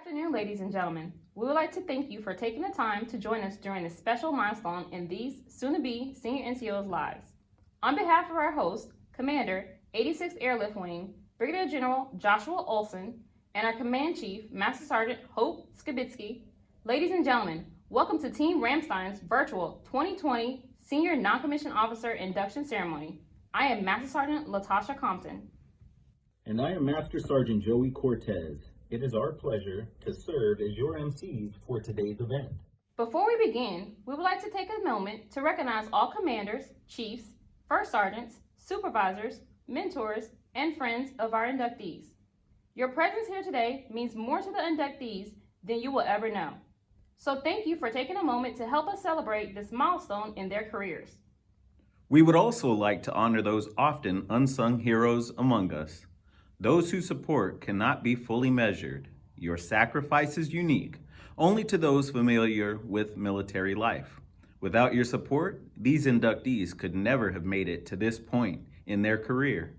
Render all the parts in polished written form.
Good afternoon, ladies and gentlemen. We would like to thank you for taking the time to join us during this special milestone in these soon-to-be senior NCOs' lives. On behalf of our host, Commander, 86th Airlift Wing, Brigadier General Joshua Olson, and our Command Chief, Master Sergeant Hope Skibitsky, ladies and gentlemen, welcome to Team Ramstein's virtual 2020 Senior Non-Commissioned Officer Induction Ceremony. I am Master Sergeant Latasha Compton. And I am Master Sergeant Joey Cortez. It is our pleasure to serve as your MCs for today's event. Before we begin, we would like to take a moment to recognize all commanders, chiefs, first sergeants, supervisors, mentors, and friends of our inductees. Your presence here today means more to the inductees than you will ever know. So thank you for taking a moment to help us celebrate this milestone in their careers. We would also like to honor those often unsung heroes among us. Those whose support cannot be fully measured. Your sacrifice is unique only to those familiar with military life. Without your support, these inductees could never have made it to this point in their career.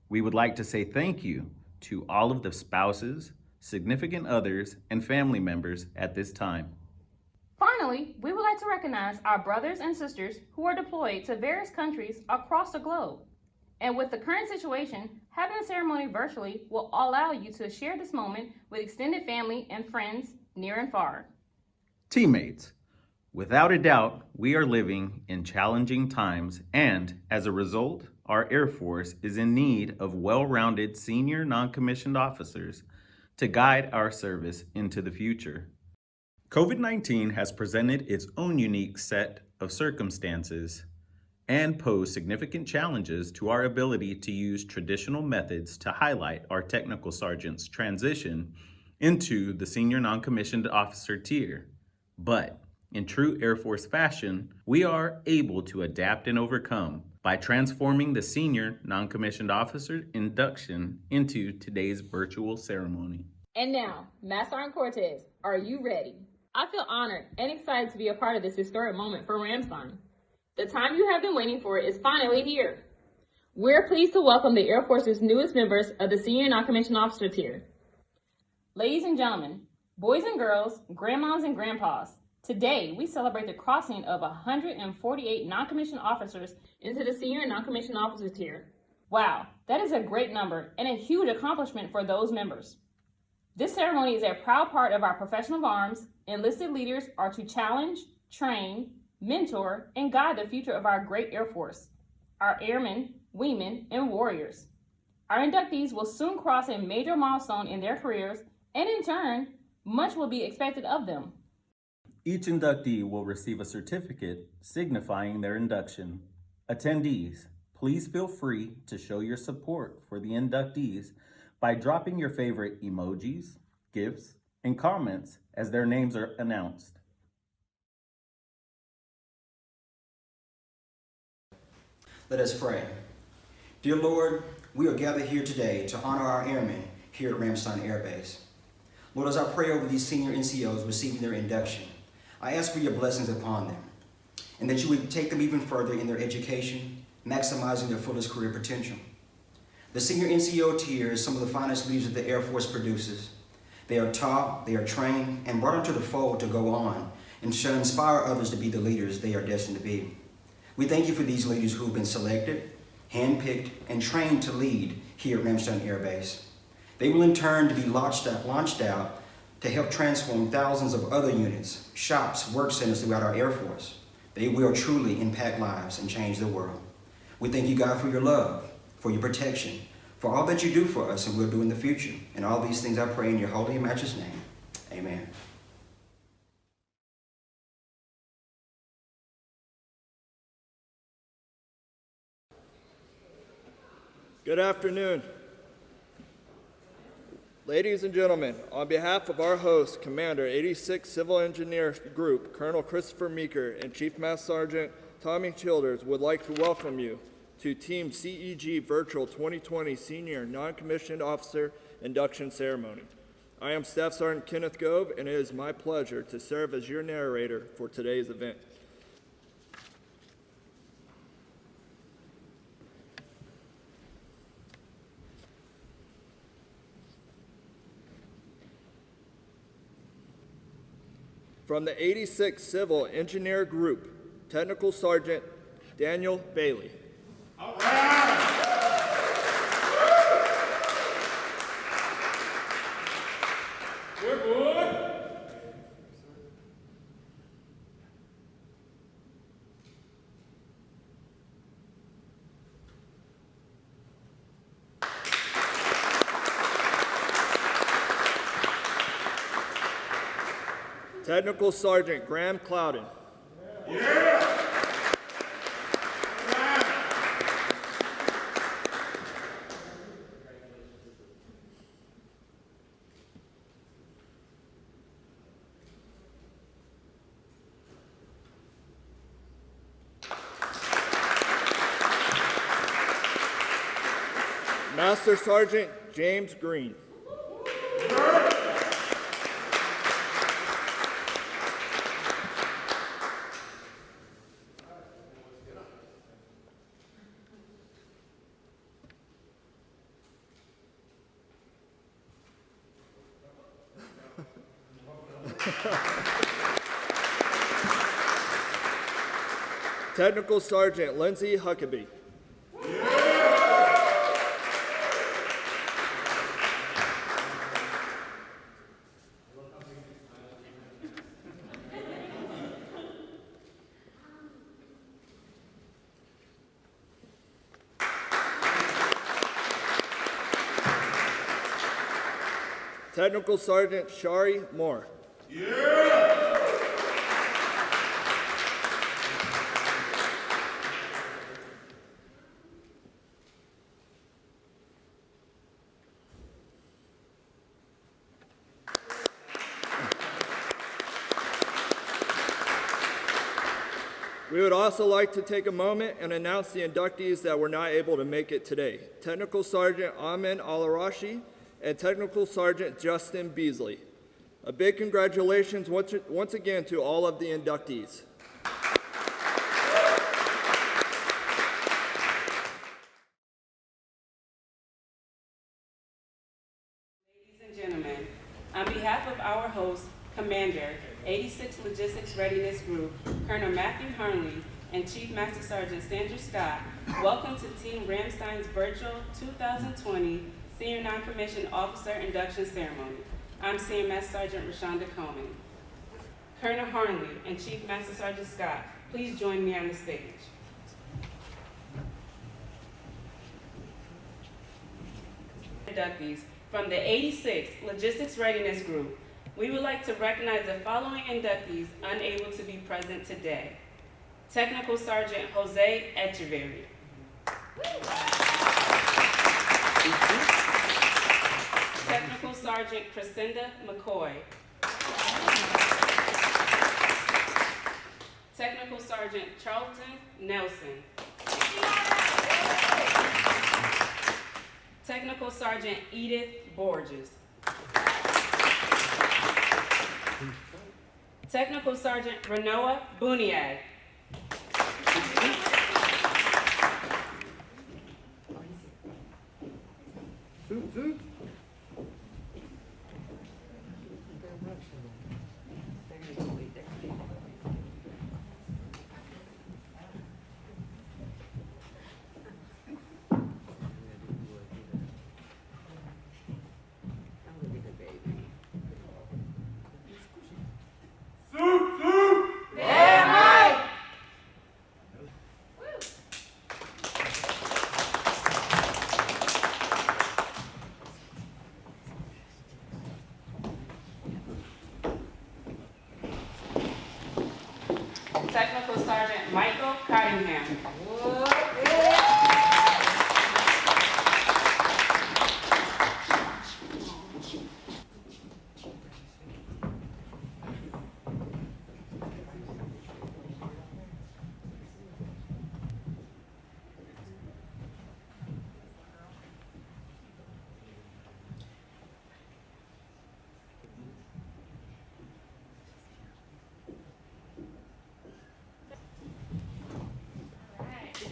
We would like to say thank you to all of the spouses, significant others, and family members at this time. Finally, we would like to recognize our brothers and sisters who are deployed to various countries across the globe. And with the current situation, having a ceremony virtually will allow you to share this moment with extended family and friends near and far. Teammates, without a doubt, we are living in challenging times, and as a result, our Air Force is in need of well-rounded senior non-commissioned officers to guide our service into the future. COVID-19 has presented its own unique set of circumstances and pose significant challenges to our ability to use traditional methods to highlight our technical sergeant's transition into the senior non-commissioned officer tier. But in true Air Force fashion, we are able to adapt and overcome by transforming the senior non-commissioned officer induction into today's virtual ceremony. And now, Master Sergeant Cortez, are you ready? I feel honored and excited to be a part of this historic moment for Ramstein. The time you have been waiting for is finally here. We're pleased to welcome the Air Force's newest members of the Senior Non-Commissioned Officer tier. Ladies and gentlemen, boys and girls, grandmas and grandpas, today we celebrate the crossing of 148 non-commissioned officers into the Senior Non-Commissioned Officer tier. Wow, that is a great number and a huge accomplishment for those members. This ceremony is a proud part of our profession of arms. Enlisted leaders are to challenge, train, mentor, and guide the future of our great Air Force, our airmen, wingmen, and warriors. Our inductees will soon cross a major milestone in their careers, and in turn, much will be expected of them. Each inductee will receive a certificate signifying their induction. Attendees, please feel free to show your support for the inductees by dropping your favorite emojis, GIFs, and comments as their names are announced. Let us pray. Dear Lord, we are gathered here today to honor our airmen here at Ramstein Air Base. Lord, as I pray over these senior NCOs receiving their induction, I ask for your blessings upon them, and that you would take them even further in their education, maximizing their fullest career potential. The senior NCO tier is some of the finest leaders that the Air Force produces. They are taught, they are trained, and brought into the fold to go on and shall inspire others to be the leaders they are destined to be. We thank you for these leaders who have been selected, handpicked, and trained to lead here at Ramstein Air Base. They will in turn to be launched out to help transform thousands of other units, shops, work centers throughout our Air Force. They will truly impact lives and change the world. We thank you, God, for your love, for your protection, for all that you do for us and will do in the future. And all these things I pray in your holy and matchless name. Amen. Good afternoon. Ladies and gentlemen, on behalf of our host, Commander 86 Civil Engineer Group, Colonel Christopher Meeker, and Chief Master Sergeant Tommy Childers would like to welcome you to Team CEG Virtual 2020 Senior Non-Commissioned Officer Induction Ceremony. I am Staff Sergeant Kenneth Gove, and it is my pleasure to serve as your narrator for today's event. From the 86th Civil Engineer Group, Technical Sergeant Daniel Bailey. All right. Good boy. Technical Sergeant Graham Clouden. Yeah. Master Sergeant James Green. Technical Sergeant Lindsay Huckabee. Technical Sergeant Shari Moore. We would also like to take a moment and announce the inductees that were not able to make it today. Technical Sergeant Amin Alarashi and Technical Sergeant Justin Beasley. A big congratulations once again to all of the inductees. Ladies and gentlemen, on behalf of our host, Commander, 86 Logistics Readiness Group, Colonel Matthew Hernley, and Chief Master Sergeant Sandra Scott, welcome to Team Ramstein's virtual 2020 Senior Non-Commissioned Officer Induction Ceremony. I'm Senior Master Sergeant Rashonda Coleman. Colonel Hernley and Chief Master Sergeant Scott, please join me on the stage. Inductees from the 86 Logistics Readiness Group, we would like to recognize the following inductees unable to be present today. Technical Sergeant Jose Echeverry. Technical Sergeant Crescenda McCoy. Technical Sergeant Charlton Nelson. Technical Sergeant Edith Borges. Technical Sergeant Renoa Buniag. Technical Sergeant Michael Cottingham.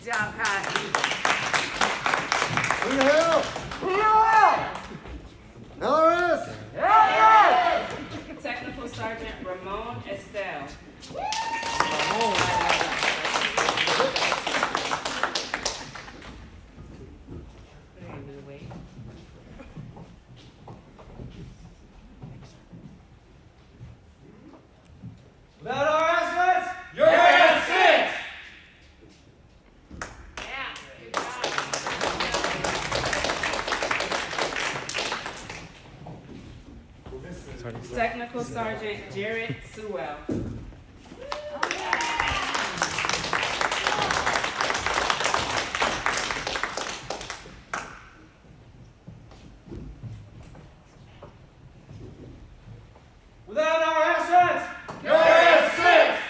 job, Cotton. Who the hell? LRS! Technical Sergeant Ramon Estelle. Without our assets, You're at 6. Technical Sergeant Jared Sewell. without our assets, You're at 6.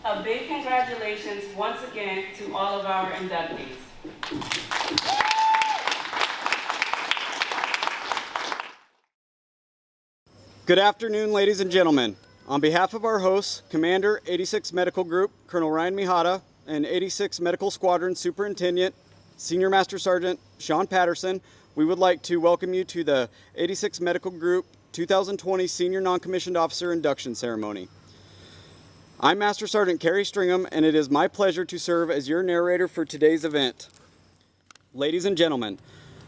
A big congratulations once again to all of our inductees. Good afternoon, ladies and gentlemen. On behalf of our hosts, Commander 86 Medical Group, Colonel Ryan Mihata, and 86 Medical Squadron Superintendent, Senior Master Sergeant Sean Patterson, we would like to welcome you to the 86 Medical Group 2020 Senior Non-Commissioned Officer Induction Ceremony. I'm Master Sergeant Kerry Stringham, and it is my pleasure to serve as your narrator for today's event. Ladies and gentlemen,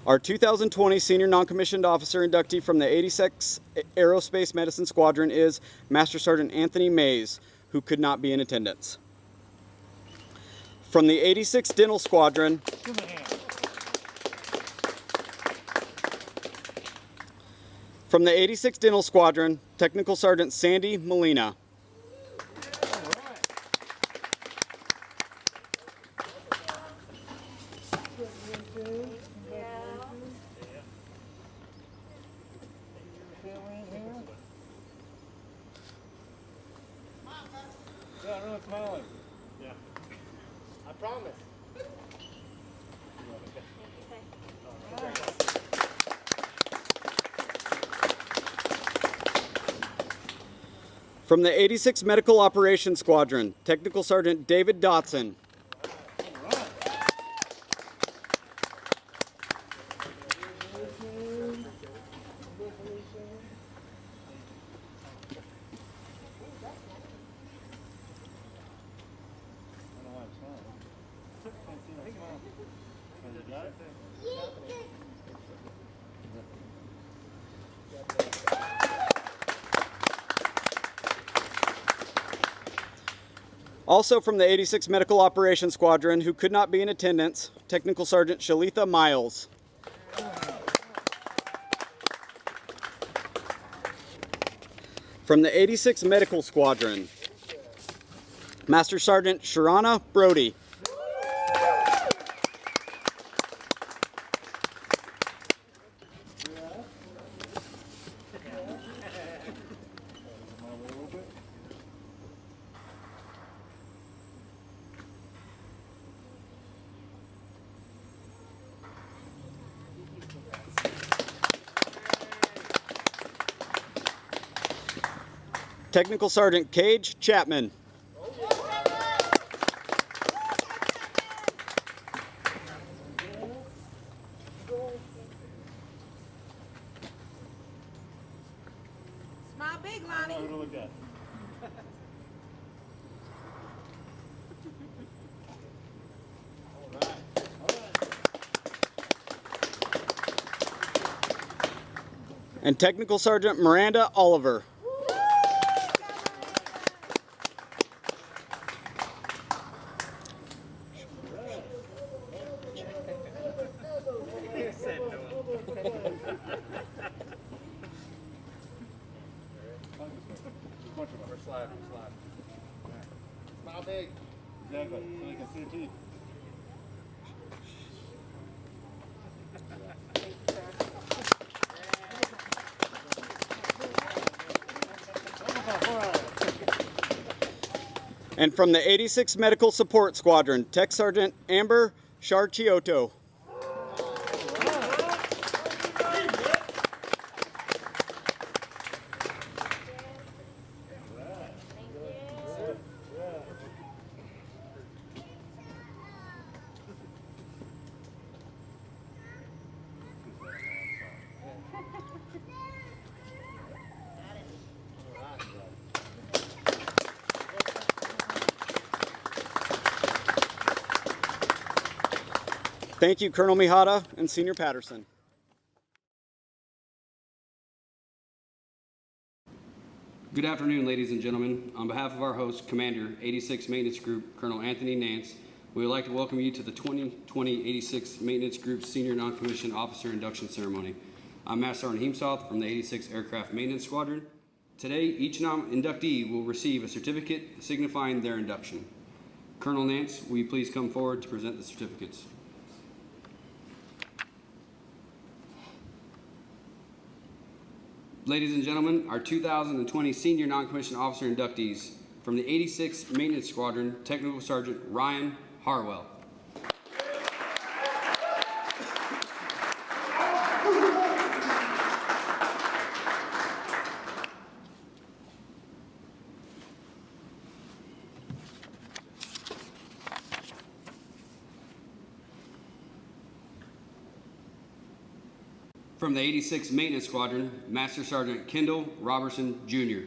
our 2020 Senior Non-Commissioned Officer inductee from the 86 Aerospace Medicine Squadron is Master Sergeant Anthony Mays, who could not be in attendance. From the 86 Dental Squadron, Technical Sergeant Sandy Molina. From the 86 Medical Operations Squadron, Technical Sergeant David Dotson. Also from the 86 Medical Operations Squadron, who could not be in attendance, Technical Sergeant Shalitha Miles. From the 86 Medical Squadron, Master Sergeant Sharana Brody. Technical Sergeant Cage Chapman. Smile big, Lonnie. And Technical Sergeant Miranda Oliver. smile big. Exactly, so they can see your teeth. And from the 86 Medical Support Squadron, Tech Sergeant Amber Charchiotto. Thank you, Colonel Mihata and Senior Patterson. Good afternoon, ladies and gentlemen. On behalf of our host, Commander, 86 Maintenance Group, Colonel Anthony Nance, we would like to welcome you to the 2020 86 Maintenance Group Senior Non-Commissioned Officer Induction Ceremony. I'm Master Sergeant Heemsoth from the 86 Aircraft Maintenance Squadron. Today, each inductee will receive a certificate signifying their induction. Colonel Nance, will you please come forward to present the certificates? Ladies and gentlemen, our 2020 Senior Non-Commissioned Officer inductees from the 86 Maintenance Squadron, Technical Sergeant Ryan Harwell. From the 86 Maintenance Squadron, Master Sergeant Kendall Robertson, Jr.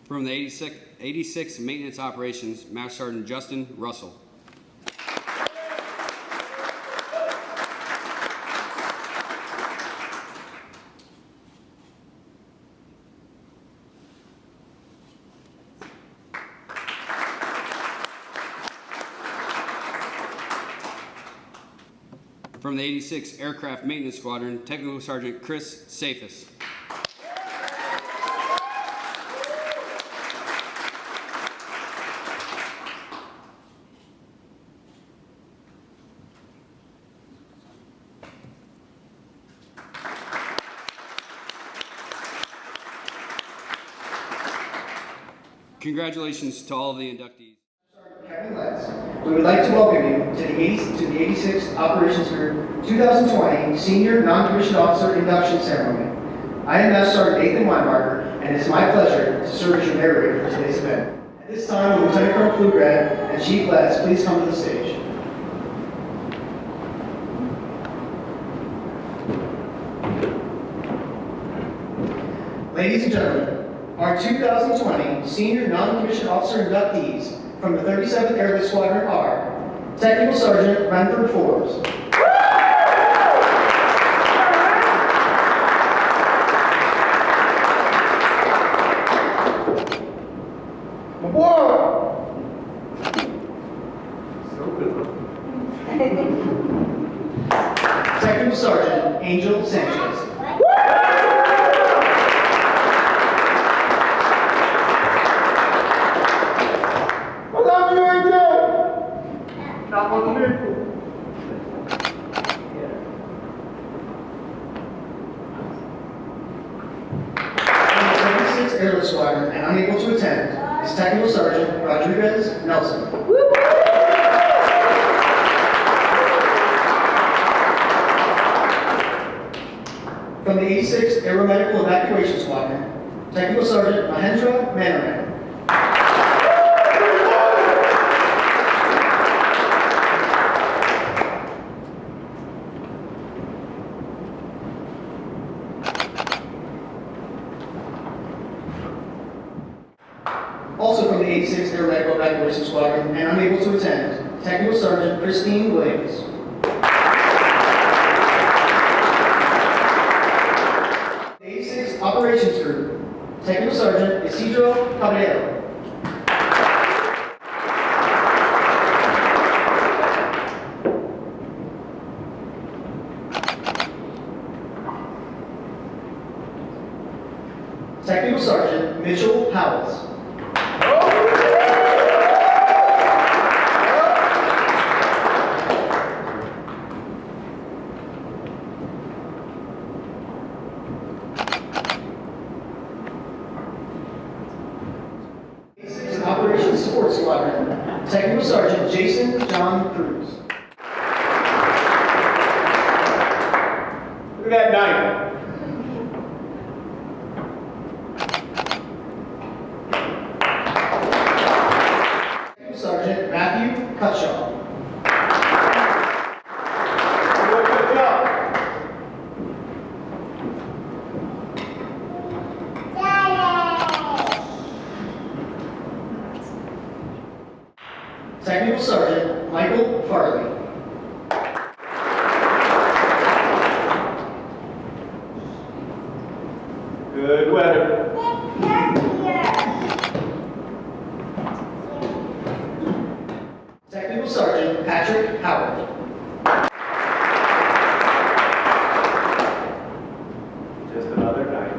From the 86 Maintenance Operations, Master Sergeant Justin Russell. From the 86 Aircraft Maintenance Squadron, Technical Sergeant Chris Safis. Congratulations to all of the inductees. We would like to welcome you to the 86th Operations Group 2020 Senior Non-Commissioned Officer Induction Ceremony. I am Master Sergeant Nathan Weinbarger, and it is my pleasure to serve as your narrator for today's event. At this time, will Lieutenant Colonel Pflugrad and Chief Letts please come to the stage. Ladies and gentlemen, our 2020 Senior Non-Commissioned Officer inductees from the 37th Airlift Squadron are Technical Sergeant Renford Forbes, Technical Sergeant Angel Sanchez, Airlift Squadron and unable to attend is Technical Sergeant Rodriguez Nelson. From the 86th Aeromedical Evacuation Squadron, Technical Sergeant Mahendra Manoran. Also from the 86th Aeromedical Evacuation Squadron and unable to attend, Technical Sergeant Christine Williams. The 86th Operations Group, Technical Sergeant Isidro Caballero. Technical Sergeant Mitchell Howells. Operations Support Squadron, Technical Sergeant Jason John Cruz. Look at that knife. Technical Sergeant Matthew Cutshaw. Good job. Technical Sergeant Michael Farley. Good weather. Technical Sergeant Patrick Howard. Just another night.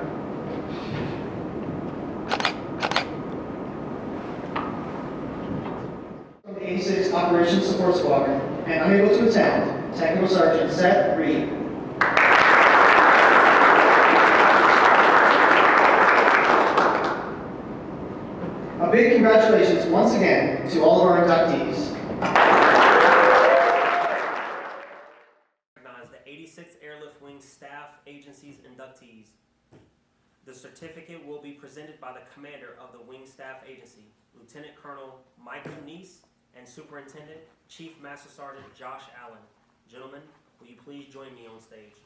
From the 86th Operations Support Squadron and unable to attend, Technical Sergeant Seth Reed. A big congratulations once again to all of our inductees. Recognize the 86th Airlift Wing Staff Agency's inductees. The certificate will be presented by the commander of the Wing Staff Agency, Lieutenant Colonel Michael Neese, and Superintendent Chief Master Sergeant Josh Allen. Gentlemen, will you please join me on stage?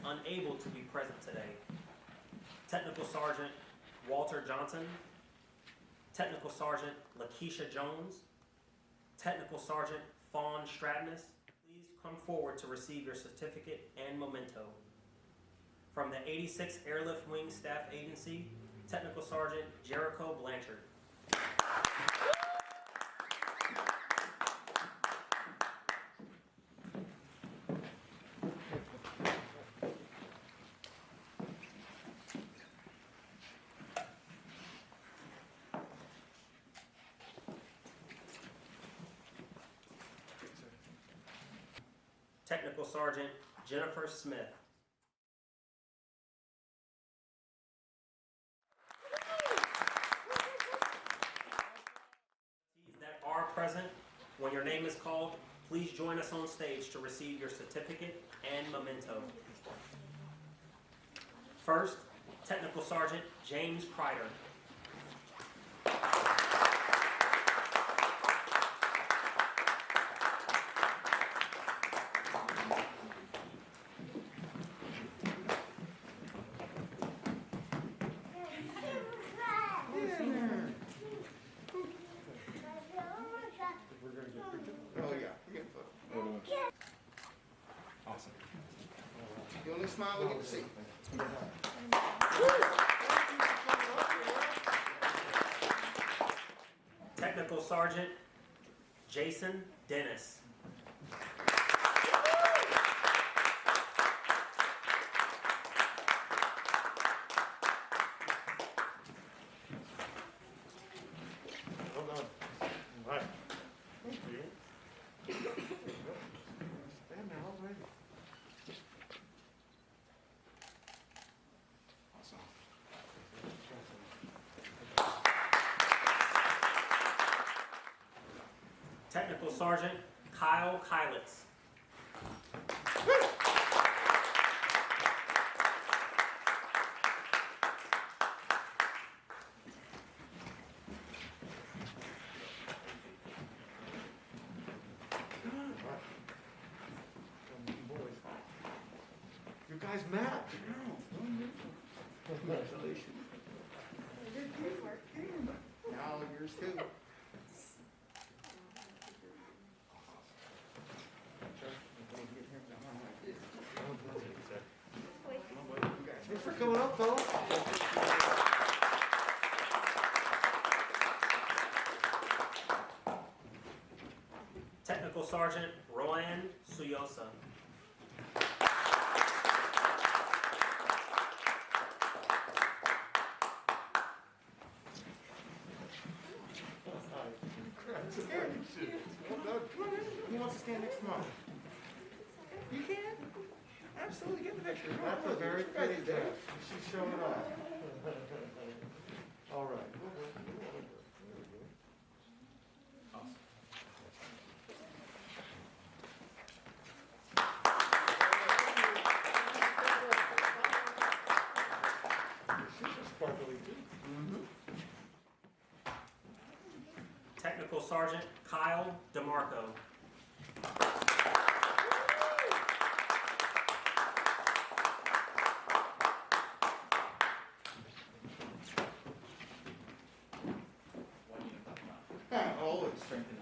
Unable to be present today, Technical Sergeant Walter Johnson, Technical Sergeant Lakeisha Jones, Technical Sergeant Fawn Stratness, please come forward to receive your certificate and memento. From the 86th Airlift Wing Staff Agency, Technical Sergeant Jericho Blanchard. Technical Sergeant Jennifer Smith. That are present, when your name is called, please join us on stage to receive your certificate and memento. First, Technical Sergeant James Kreider. Awesome. You only smile, we get to see. Technical Sergeant Jason Dennis. Well done. All right. Thank you. Stand there, all ready. Awesome. Technical Sergeant Kyle Kylitz. You guys met. Congratulations. Now yours too. Thanks for coming up, fellas. Technical Sergeant Rowan Suyosa. Well done. Who wants to stand next to mom? You can. Absolutely, get the picture. That's a very pretty day. She's showing off. All right. Technical Sergeant Kyle DeMarco. Always strengthening.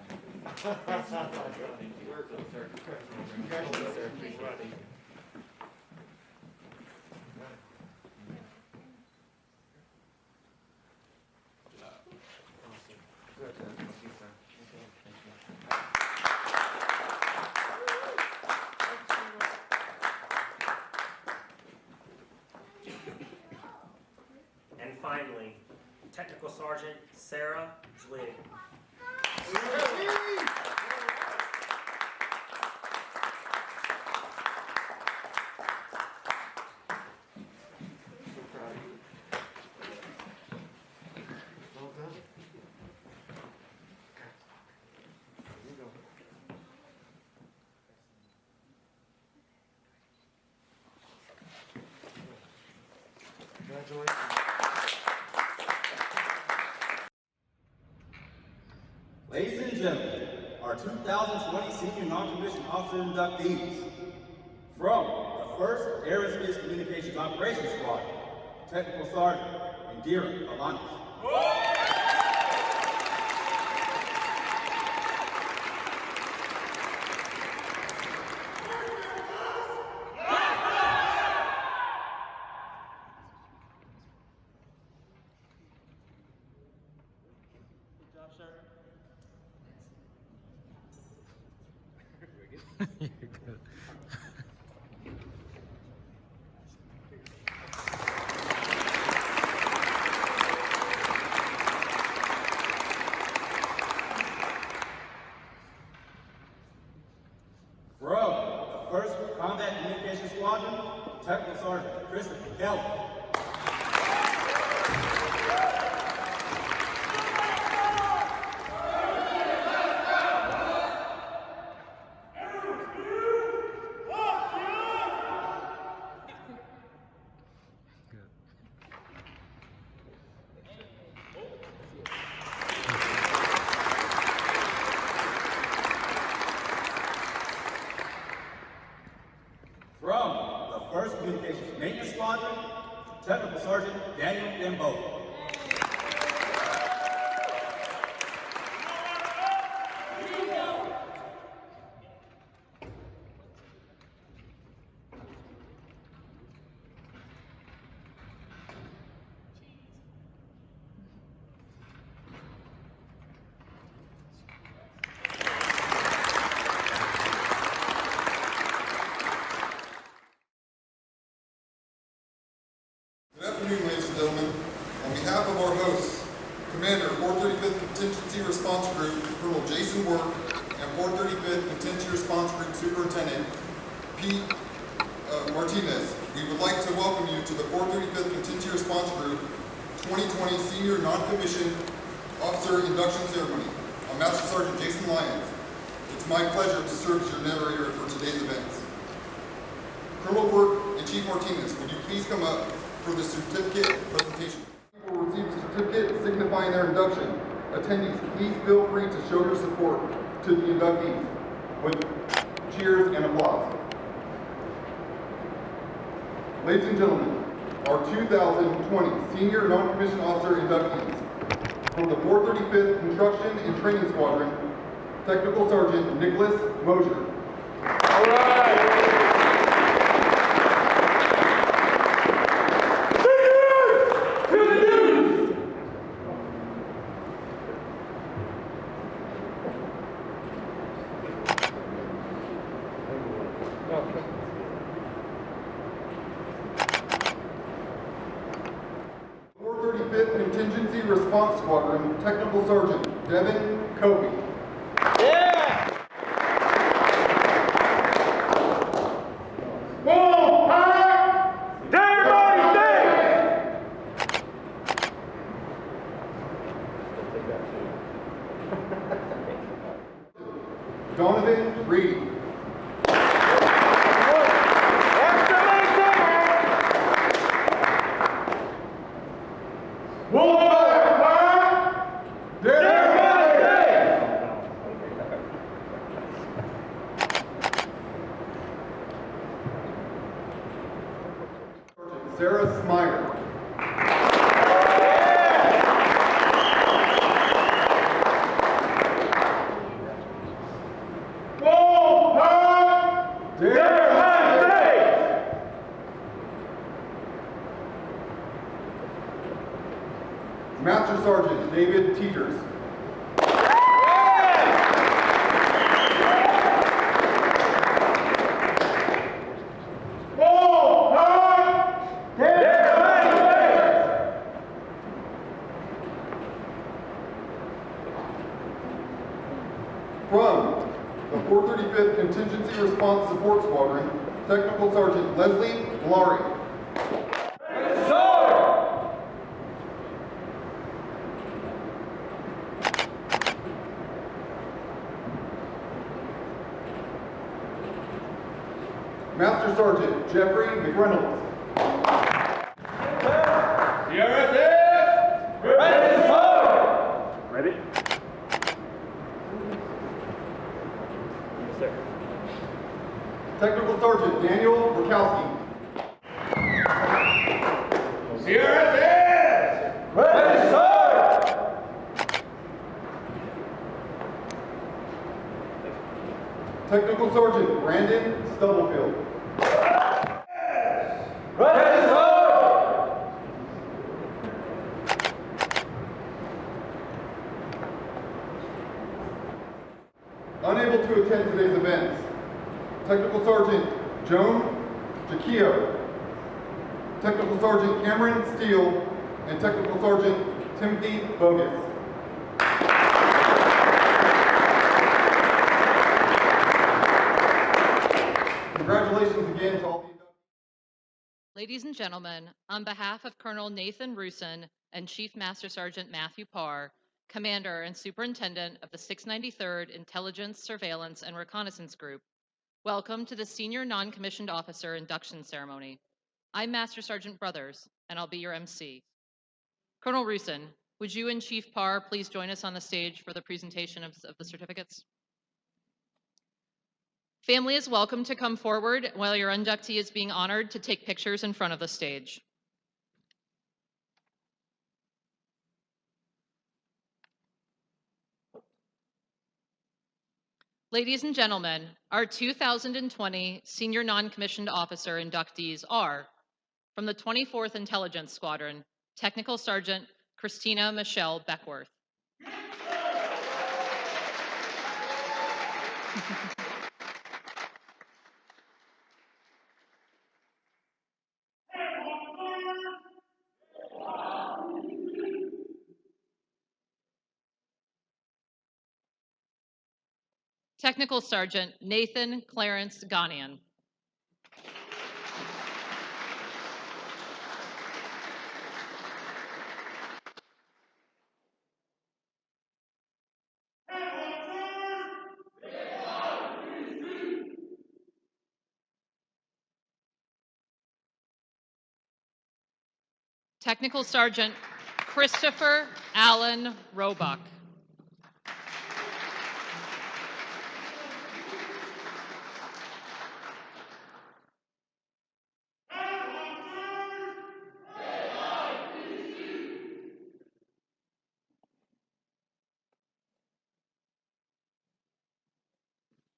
Congratulations, sir. And finally, Technical Sergeant Sarah Zwig. Ladies and gentlemen, our 2020 Senior Non-Commissioned Officer Inductees. From the 1st Aerospace Communications Operations Squad, Technical Sergeant Indira Alanis. From the 1st Combat Communications Squadron, Technical Sergeant Christopher Kelly. From the 1st Communications Maintenance Squadron, Technical Sergeant Daniel Dembo. Good afternoon, ladies and gentlemen. On behalf of our hosts, Commander 435th Contingency Response Group, Colonel Jason Work, and 435th Contingency Response Group Superintendent Pete Martinez, we would like to welcome you to the 435th Contingency Response Group 2020 Senior Non-Commissioned Officer Induction Ceremony. I'm Master Sergeant Jason Lyons. It's my pleasure to serve as your narrator for today's events. Colonel Work and Chief Martinez, would you please come up for the certificate presentation? People will receive a certificate signifying their induction. Attendees, please feel free to show your support to the inductees with cheers and applause. Ladies and gentlemen, our 2020 Senior Non-Commissioned Officer inductees from the 435th Construction and Training Squadron, Technical Sergeant Nicholas Mosier. All right. Contingency Response Squadron, Technical Sergeant Devin Covey. Yeah! Whoa! Hi! Everybody stay! Donovan Reed. Whoa! From the 435th Contingency Response Support Squadron, Technical Sergeant Leslie Laurie. Master Sergeant Jeffrey McReynolds. CRSS! Ready to fire! Ready? Yes, sir. Technical Sergeant Daniel Rakowski. CRSS! Ready to fire! Technical Sergeant Brandon Stubblefield. Ready to fire! Unable to attend today's events, Technical Sergeant Joan Jaquio, Technical Sergeant Cameron Steele, and Technical Sergeant Timothy Bogus. Congratulations again to all the Ladies and gentlemen, on behalf of Colonel Nathan Rusin and Chief Master Sergeant Matthew Parr, Commander and Superintendent of the 693rd Intelligence, Surveillance, and Reconnaissance Group, welcome to the Senior Non-Commissioned Officer Induction Ceremony. I'm Master Sergeant Brothers, and I'll be your MC. Colonel Rusin, would you and Chief Parr please join us on the stage for the presentation of the certificates? Family is welcome to come forward while your inductee is being honored to take pictures in front of the stage. Ladies and gentlemen, our 2020 Senior Non-Commissioned Officer inductees are, from the 24th Intelligence Squadron, Technical Sergeant Christina Michelle Beckworth. Technical Sergeant Nathan Clarence Ghanaian. Technical Sergeant Christopher Allen Roebuck.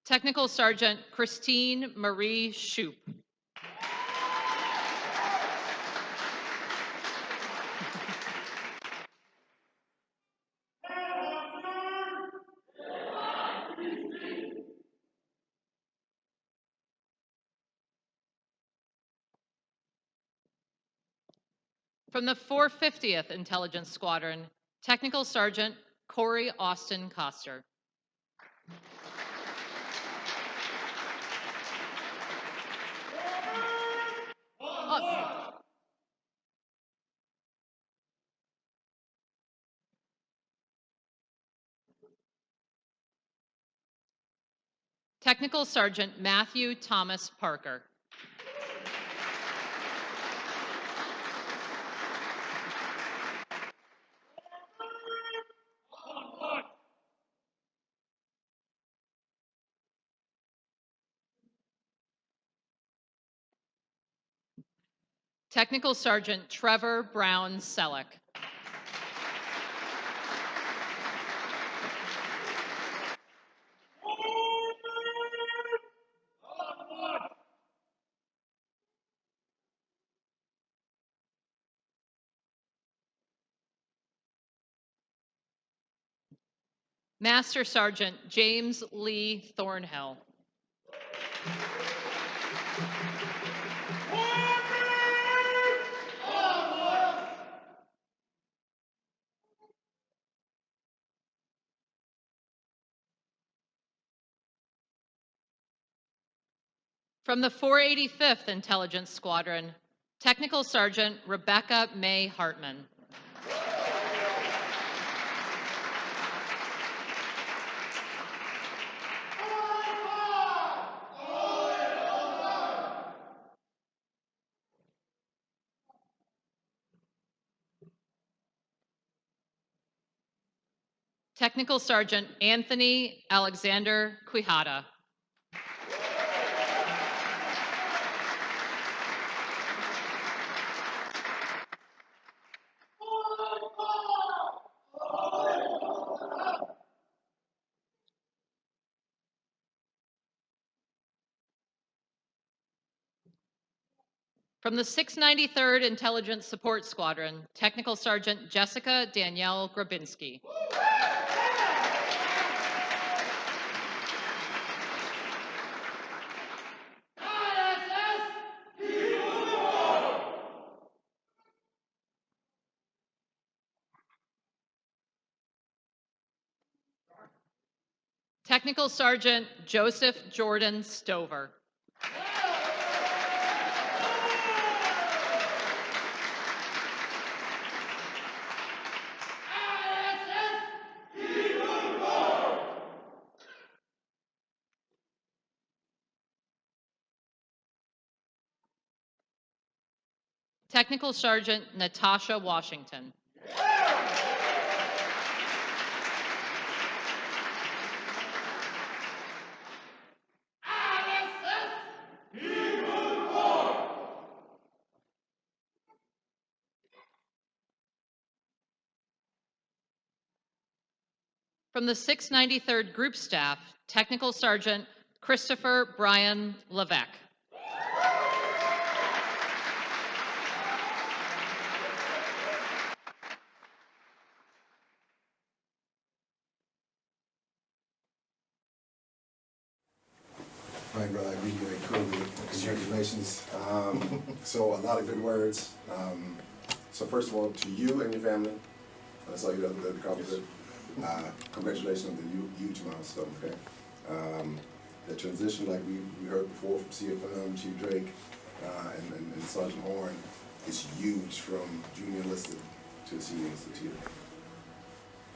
Technical Sergeant Christine Marie Shoup. From the 450th Intelligence Squadron, Technical Sergeant Corey Austin Coster. Technical Sergeant Matthew Thomas Parker. Technical Sergeant Trevor Brown Selleck. Master Sergeant James Lee Thornhill. From the 485th Intelligence Squadron, Technical Sergeant Rebecca May Hartman. Technical Sergeant Anthony Alexander Quijada. From the 693rd Intelligence Support Squadron, Technical Sergeant Jessica Danielle Grabinski. Technical Sergeant Joseph Jordan Stover. Technical Sergeant Natasha Washington. From the 693rd Group Staff, Technical Sergeant Christopher Brian Levesque. All right, brother, I agree very cool. Congratulations. So a lot of good words. So first of all, to you and your family, I saw you the other day, congratulations on the huge milestone, okay? The transition, like we heard before from CFM, Chief Drake, and Sergeant Horn, is huge from junior enlisted to the senior enlisted tier.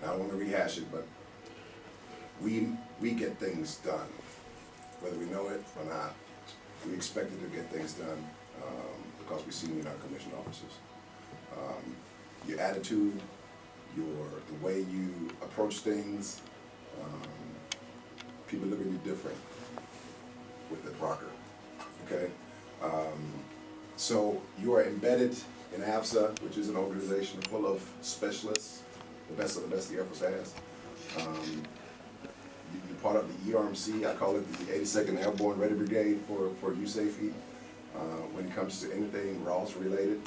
I don't want to rehash it, but we get things done. Whether we know it or not, we expected to get things done because we senior non-commissioned officers. Your attitude, the way you approach things, people look at you different with the Parker, okay? So you are embedded in AFSA, which is an organization full of specialists, the best of the best the Air Force has. You're part of the ERMC, I call it the 82nd Airborne Ready Brigade for USAFE. When it comes to anything RAWS related,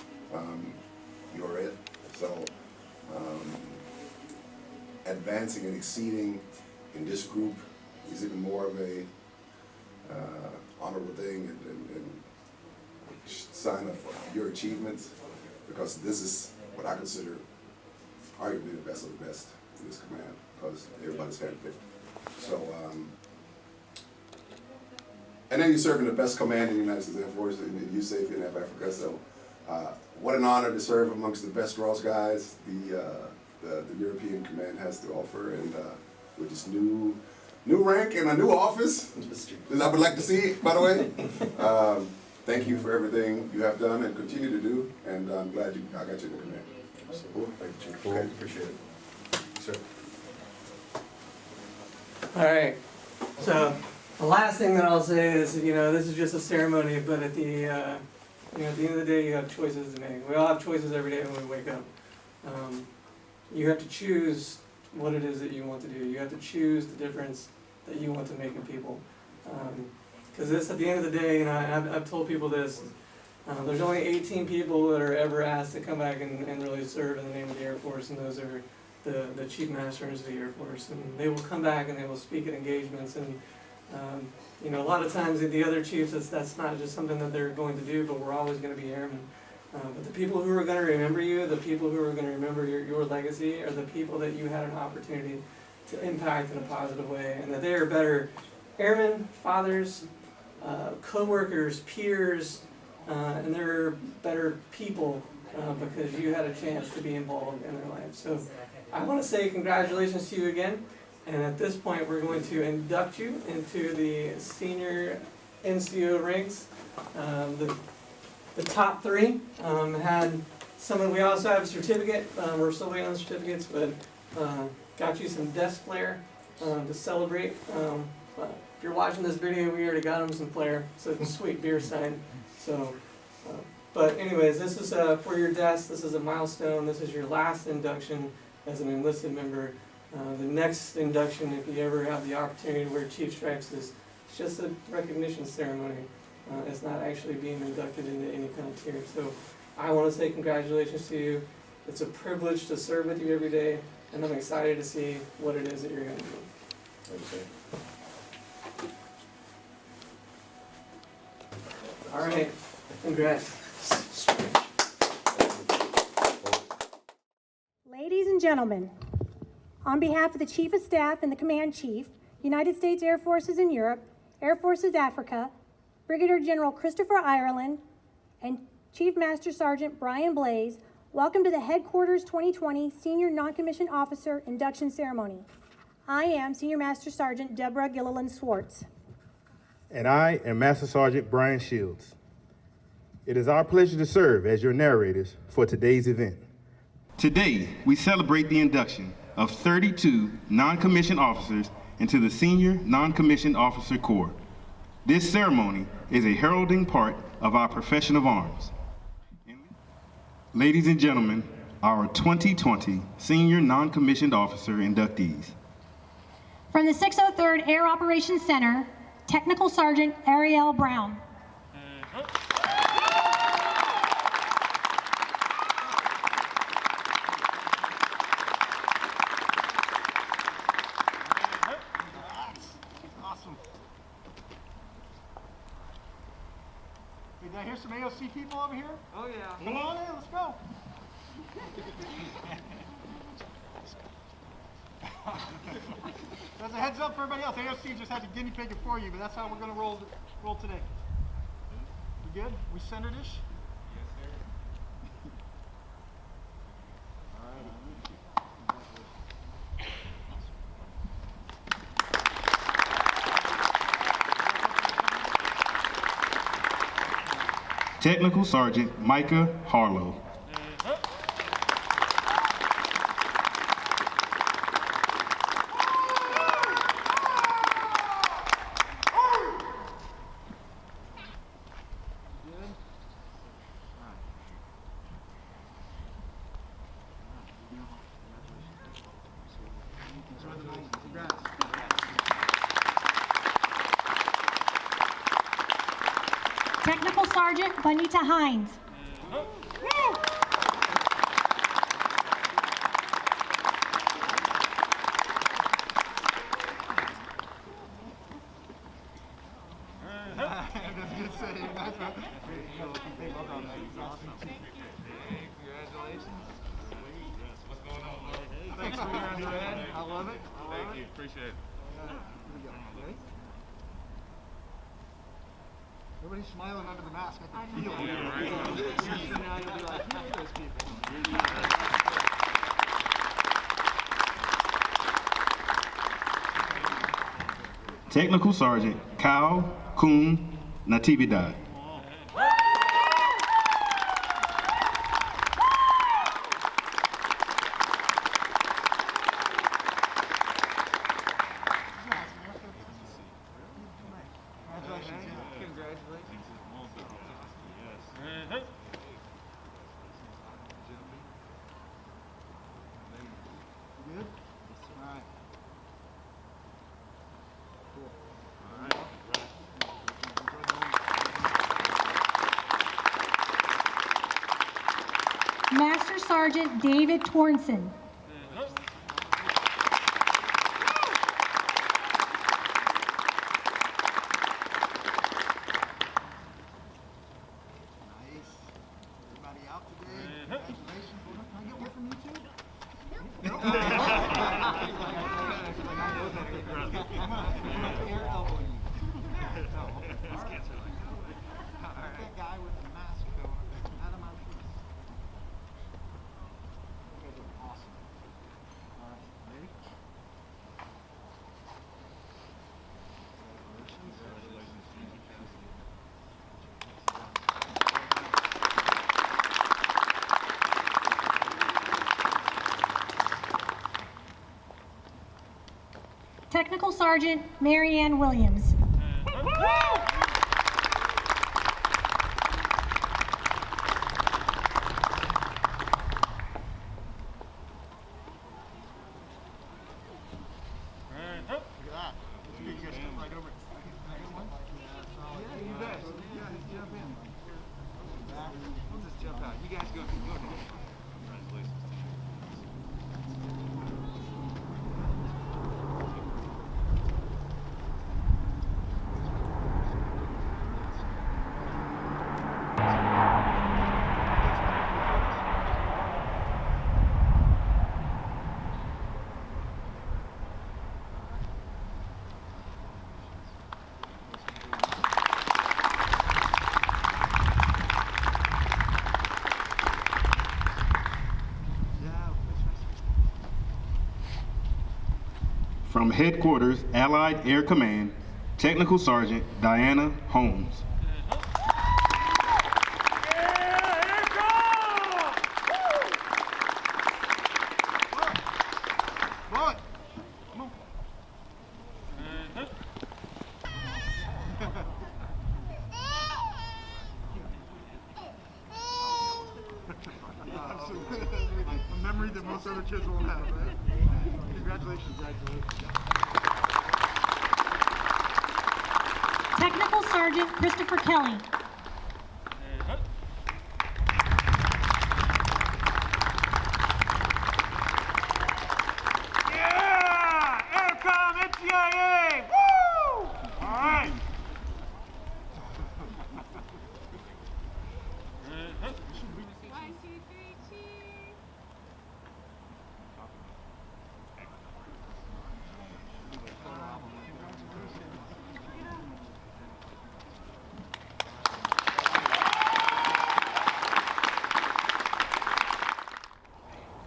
you're it. So advancing and exceeding in this group is even more of a honorable thing and sign of your achievements, because this is what I consider arguably the best of the best in this command, because everybody's handpicked. So, and then you're serving the best command in the United States Air Force in USAFE and Africa. So, what an honor to serve amongst the best RAWS guys the European Command has to offer, and with this new rank and a new office, as I would like to see, by the way. Thank you for everything you have done and continue to do, and I'm glad I got you in the command. Thank you, Chief. Okay, appreciate it. Sir. All right. So the last thing that I'll say is, this is just a ceremony, but at the at the end of the day, you have choices to make. We all have choices every day when we wake up. You have to choose what it is that you want to do. You have to choose the difference that you want to make in people. Because this, at the end of the day, I've told people this, there's only 18 people that are ever asked to come back and really serve in the name of the Air Force, and those are the Chief Masters of the Air Force. And they will come back and they will speak at engagements, and a lot of times the other chiefs, that's not just something that they're going to do, but we're always going to be airmen. But the people who are going to remember you, the people who are going to remember your legacy, are the people that you had an opportunity to impact in a positive way, and that they are better airmen, fathers, coworkers, peers, and they're better people because you had a chance to be involved in their lives. So I want to say congratulations to you again. And at this point, we're going to induct you into the senior NCO ranks. The top three had someone. We also have a certificate. We're still waiting on the certificates, but got you some desk flair to celebrate. If you're watching this video, we already got them some flair. So it's a sweet beer sign. So, but anyways, this is for your desk. This is a milestone. This is your last induction as an enlisted member. The next induction, if you ever have the opportunity to wear chief stripes, is just a recognition ceremony. It's not actually being inducted into any kind of tier. So I want to say congratulations to you. It's a privilege to serve with you every day, and I'm excited to see what it is that you're going to do. Okay. All right, congrats. Ladies and gentlemen, on behalf of the Chief of Staff and the Command Chief, United States Air Forces in Europe, Air Forces Africa, Brigadier General Christopher Ireland, and Chief Master Sergeant Brian Blaze, welcome to the Headquarters 2020 Senior Non-Commissioned Officer Induction Ceremony. I am Senior Master Sergeant Deborah Gilliland Swartz. And I am Master Sergeant Brian Shields. It is our pleasure to serve as your narrators for today's event. Today, we celebrate the induction of 32 non-commissioned officers into the Senior Non-Commissioned Officer Corps. This ceremony is a heralding part of our profession of arms. Ladies and gentlemen, our 2020 Senior Non-Commissioned Officer inductees. From the 603rd Air Operations Center, Technical Sergeant Ariel Brown. Awesome. Did I hear some AOC people over here? Oh yeah. Come on in, let's go. As a heads up for everybody else, AOC just had to guinea pig it for you, but that's how we're going to roll today. You good? We centered-ish? Yes, sir. Technical Sergeant Micah Harlow. Technical Sergeant Bonita Hines. Thanks for your undergrad. I love it. Thank you. Appreciate it. Everybody's smiling under the mask. I can feel it. Yeah, right. Now you'll be like, who are those people? Technical Sergeant Kyle Kuhn Natividad. Master Sergeant David Tornson. That guy with the mask going out of my face. You guys look awesome. All right, ready? Technical Sergeant Mary Ann Williams. From Headquarters, Allied Air Command, Technical Sergeant Diana Holmes. A memory that most other kids won't have, right? Congratulations. Technical Sergeant Christopher Kelly. Yeah! Aircom NTIA! Woo! All right.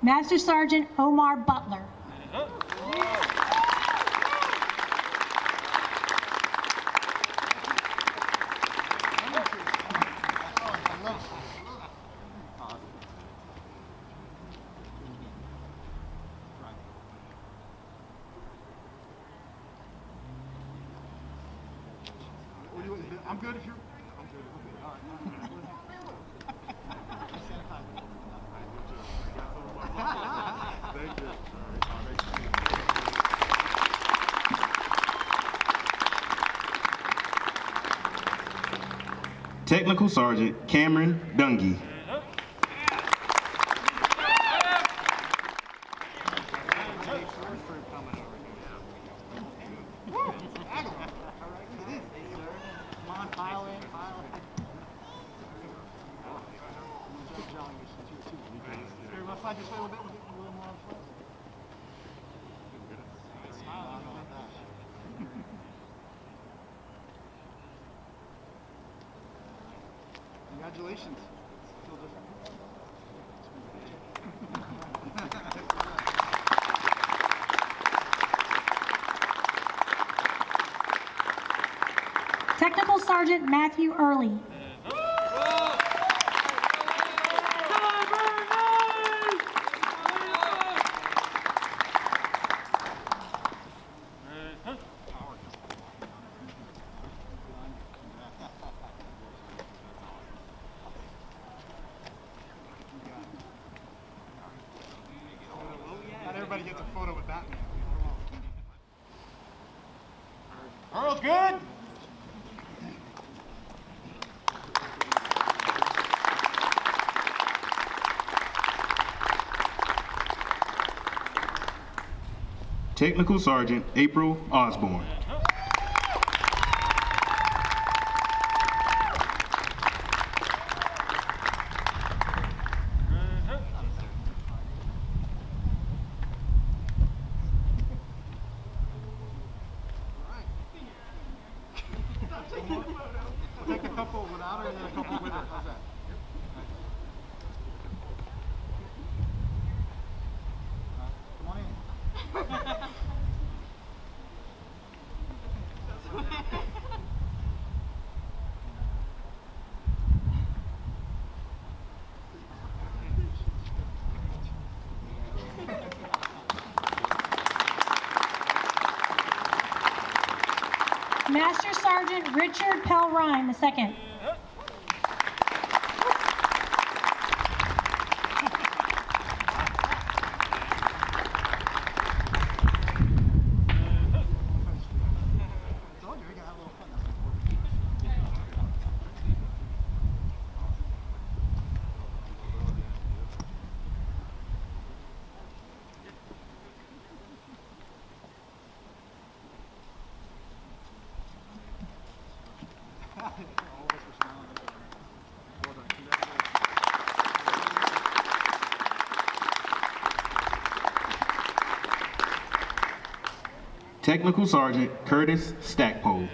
Master Sergeant Omar Butler. I'm good if you're. I'm good. Okay. All right. Thank you. Technical Sergeant Cameron Dungy. Congratulations. Feel different. Technical Sergeant Matthew Early. Not everybody gets a photo with Batman. Earl's good. Technical Sergeant April Osborne. We'll take a couple without her and then a couple with her. How's that? Come on in. Master Sergeant Richard Pell-Ryan II. Technical Sergeant Curtis Stackpole.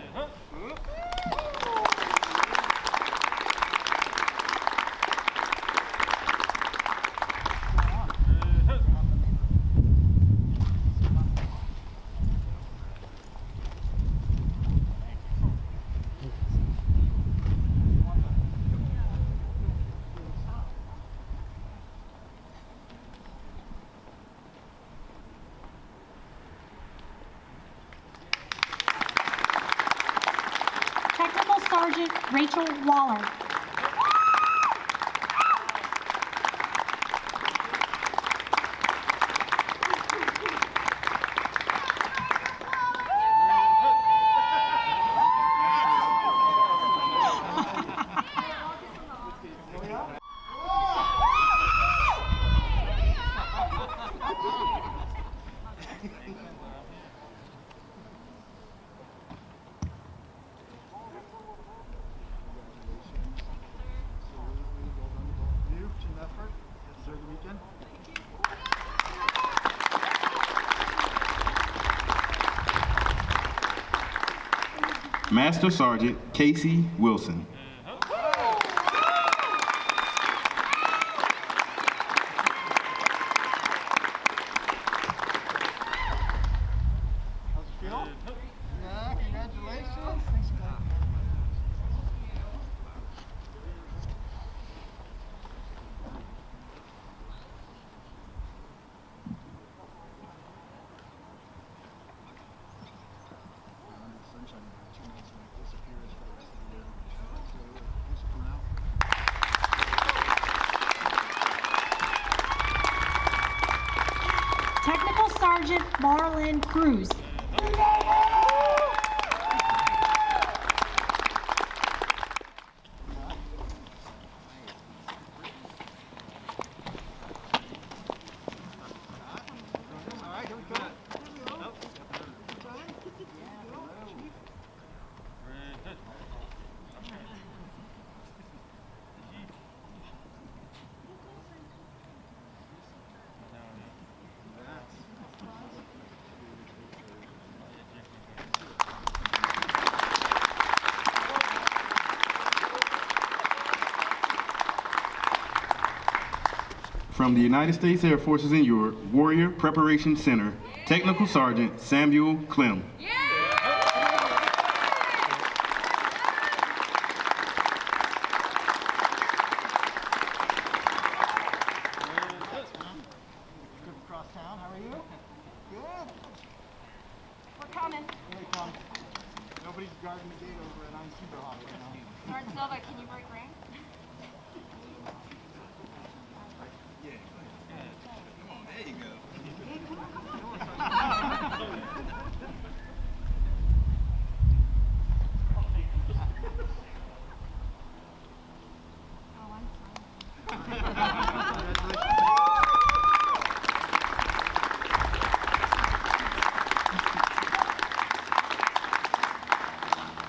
Technical Sergeant Rachel Waller. Master Sergeant Casey Wilson. Yeah, congratulations. Thanks, man. Technical Sergeant Marlon Cruz. From the United States Air Forces in Europe, Warrior Preparation Center, Technical Sergeant Samuel Clem. Across town, how are you? Good. We're coming. Here they come. Nobody's guarding the gate over at Super Hot right now. Sergeant Silva, can you break rank? There you go. Hey, come on, come on.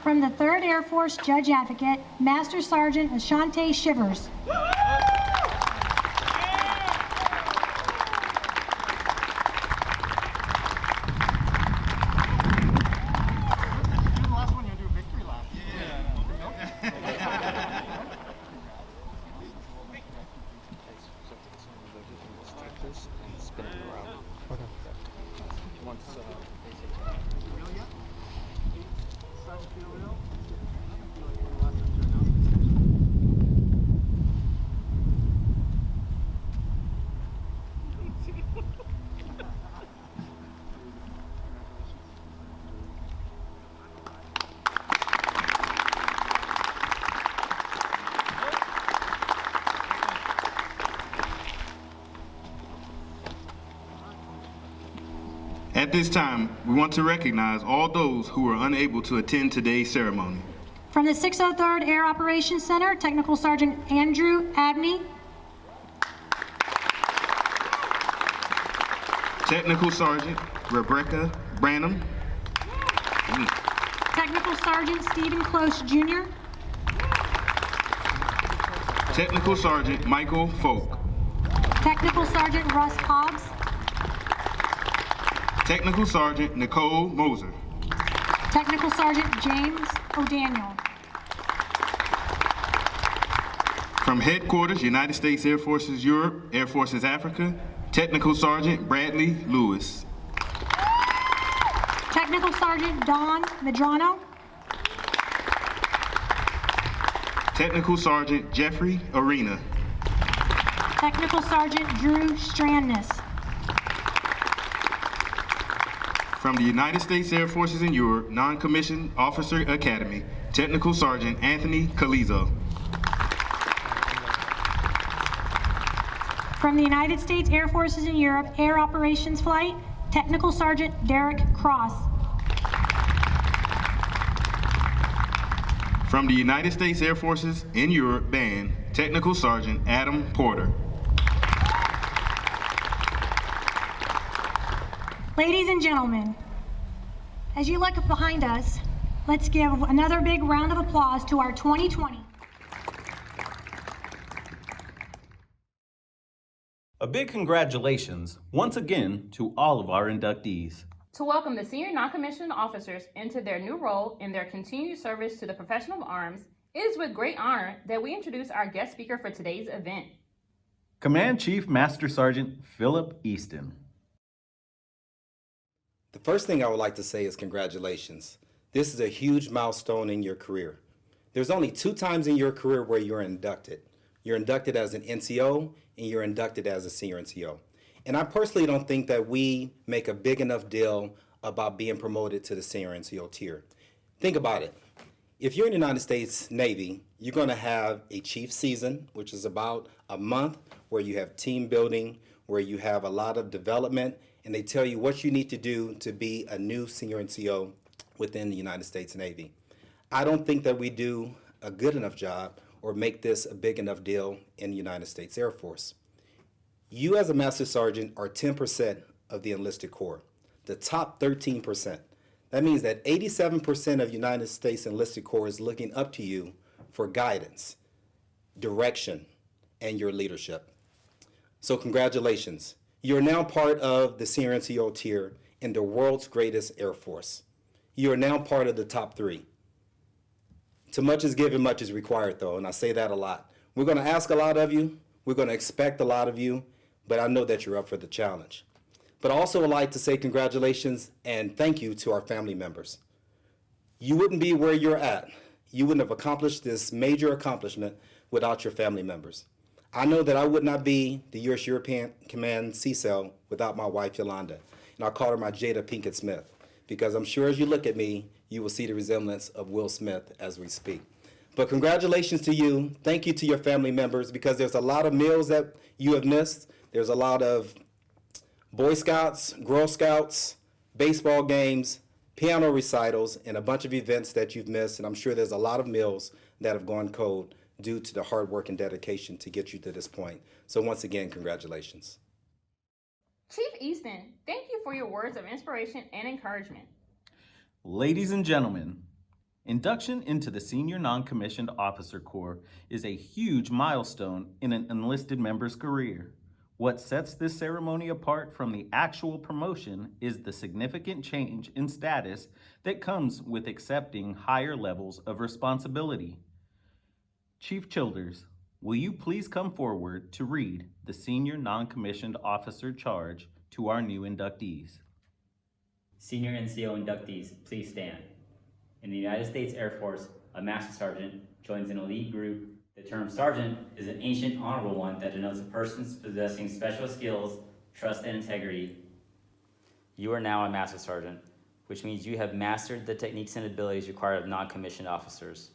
From the 3rd Air Force Judge Advocate, Master Sergeant Ashante Shivers. The last one, you do a victory lap. Yeah. At this time, we want to recognize all those who were unable to attend today's ceremony. From the 603rd Air Operations Center, Technical Sergeant Andrew Abney. Technical Sergeant Rebecca Branham. Technical Sergeant Stephen Close Jr. Technical Sergeant Michael Folk. Technical Sergeant Russ Hobbs. Technical Sergeant Nicole Moser. Technical Sergeant James O'Daniel. From Headquarters, United States Air Forces Europe, Air Forces Africa, Technical Sergeant Bradley Lewis. Technical Sergeant Don Medrano. Technical Sergeant Jeffrey Arena. Technical Sergeant Drew Strandness. From the United States Air Forces in Europe, Non-Commissioned Officer Academy, Technical Sergeant Anthony Calizo. From the United States Air Forces in Europe, Air Operations Flight, Technical Sergeant Derek Cross. From the United States Air Forces in Europe Band, Technical Sergeant Adam Porter. Ladies and gentlemen, as you look behind us, let's give another big round of applause to our 2020. A big congratulations once again to all of our inductees. To welcome the senior non-commissioned officers into their new role in their continued service to the profession of arms, it is with great honor that we introduce our guest speaker for today's event. Command Chief Master Sergeant Philip Easton. The first thing I would like to say is congratulations. This is a huge milestone in your career. There's only 2 times in your career where you're inducted. You're inducted as an NCO and you're inducted as a senior NCO. And I personally don't think that we make a big enough deal about being promoted to the senior NCO tier. Think about it. If you're in the United States Navy, you're going to have a chief season, which is about a month where you have team building, where you have a lot of development, and they tell you what you need to do to be a new senior NCO within the United States Navy. I don't think that we do a good enough job or make this a big enough deal in the United States Air Force. You as a Master Sergeant are 10% of the enlisted corps, the top 13%. That means that 87% of United States enlisted corps is looking up to you for guidance, direction, and your leadership. So congratulations. You're now part of the senior NCO tier in the world's greatest Air Force. You are now part of the top 3. Too much is given, much is required, though, and I say that a lot. We're going to ask a lot of you. We're going to expect a lot of you, but I know that you're up for the challenge. But I also would like to say congratulations and thank you to our family members. You wouldn't be where you're at. You wouldn't have accomplished this major accomplishment without your family members. I know that I would not be the U.S. European Command CCEL without my wife, Yolanda, and I call her my Jada Pinkett Smith, because I'm sure as you look at me, you will see the resemblance of Will Smith as we speak. But congratulations to you. Thank you to your family members, because there's a lot of meals that you have missed. There's a lot of Boy Scouts, Girl Scouts, baseball games, piano recitals, and a bunch of events that you've missed. And I'm sure there's a lot of meals that have gone cold due to the hard work and dedication to get you to this point. So once again, congratulations. Chief Easton, thank you for your words of inspiration and encouragement. Ladies and gentlemen, induction into the Senior Non-Commissioned Officer Corps is a huge milestone in an enlisted member's career. What sets this ceremony apart from the actual promotion is the significant change in status that comes with accepting higher levels of responsibility. Chief Childers, will you please come forward to read the Senior Non-Commissioned Officer Charge to our new inductees? Senior NCO inductees, please stand. In the United States Air Force, a Master Sergeant joins an elite group. The term sergeant is an ancient honorable one that denotes a person possessing special skills, trust, and integrity. You are now a Master Sergeant, which means you have mastered the techniques and abilities required of non-commissioned officers.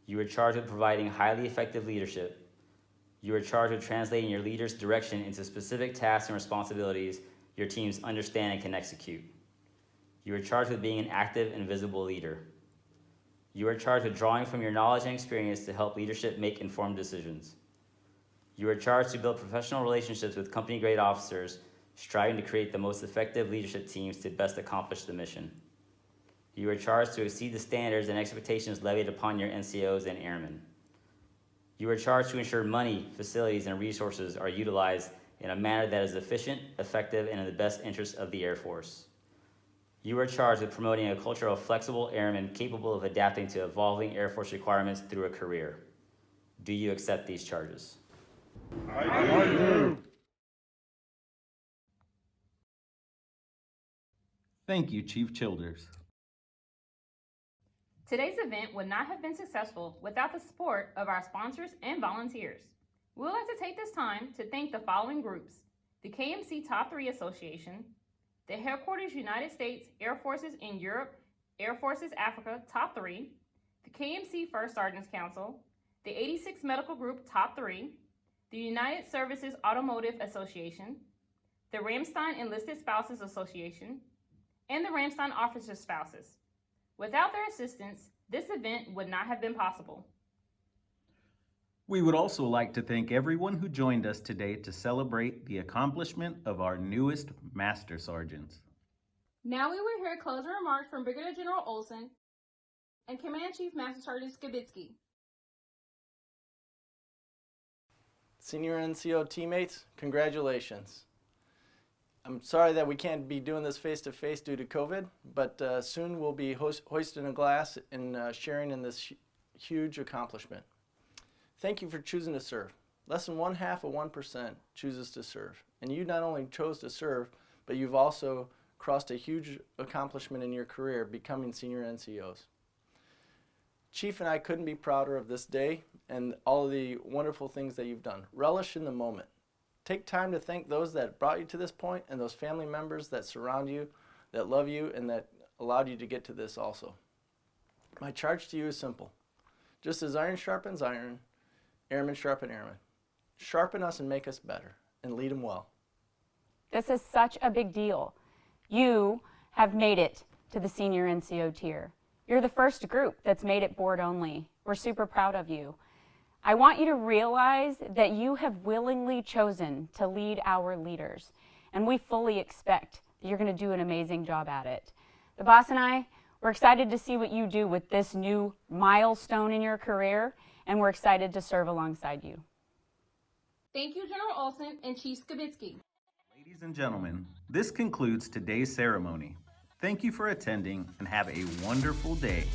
You are charged with providing highly effective leadership. You are charged with translating your leader's direction into specific tasks and responsibilities your teams understand and can execute. You are charged with being an active and visible leader. You are charged with drawing from your knowledge and experience to help leadership make informed decisions. You are charged to build professional relationships with company-grade officers, striving to create the most effective leadership teams to best accomplish the mission. You are charged to exceed the standards and expectations levied upon your NCOs and airmen. You are charged to ensure money, facilities, and resources are utilized in a manner that is efficient, effective, and in the best interest of the Air Force. You are charged with promoting a culture of flexible airmen capable of adapting to evolving Air Force requirements through a career. Do you accept these charges? I do. Thank you, Chief Childers. Today's event would not have been successful without the support of our sponsors and volunteers. We would like to take this time to thank the following groups: the KMC Top 3 Association, the Headquarters United States Air Forces in Europe, Air Forces Africa Top 3, the KMC First Sergeants Council, the 86 Medical Group Top 3, the United Services Automotive Association, the Ramstein Enlisted Spouses Association, and the Ramstein Officer Spouses. Without their assistance, this event would not have been possible. We would also like to thank everyone who joined us today to celebrate the accomplishment of our newest Master Sergeants. Now we will hear closing remarks from Brigadier General Olson and Command Chief Master Sergeant Skibitsky. Senior NCO teammates, congratulations. I'm sorry that we can't be doing this face-to-face due to COVID, but soon we'll be hoisting a glass and sharing in this huge accomplishment. Thank you for choosing to serve. Less than 0.5% chooses to serve. And you not only chose to serve, but you've also crossed a huge accomplishment in your career, becoming senior NCOs. Chief and I couldn't be prouder of this day and all of the wonderful things that you've done. Relish in the moment. Take time to thank those that brought you to this point and those family members that surround you, that love you, and that allowed you to get to this also. My charge to you is simple. Just as iron sharpens iron, airmen sharpen airmen. Sharpen us and make us better, and lead them well. This is such a big deal. You have made it to the senior NCO tier. You're the first group that's made it board only. We're super proud of you. I want you to realize that you have willingly chosen to lead our leaders, and we fully expect that you're going to do an amazing job at it. The boss and I, we're excited to see what you do with this new milestone in your career, and we're excited to serve alongside you. Thank you, General Olson and Chief Skibitsky. Ladies and gentlemen, this concludes today's ceremony. Thank you for attending and have a wonderful day.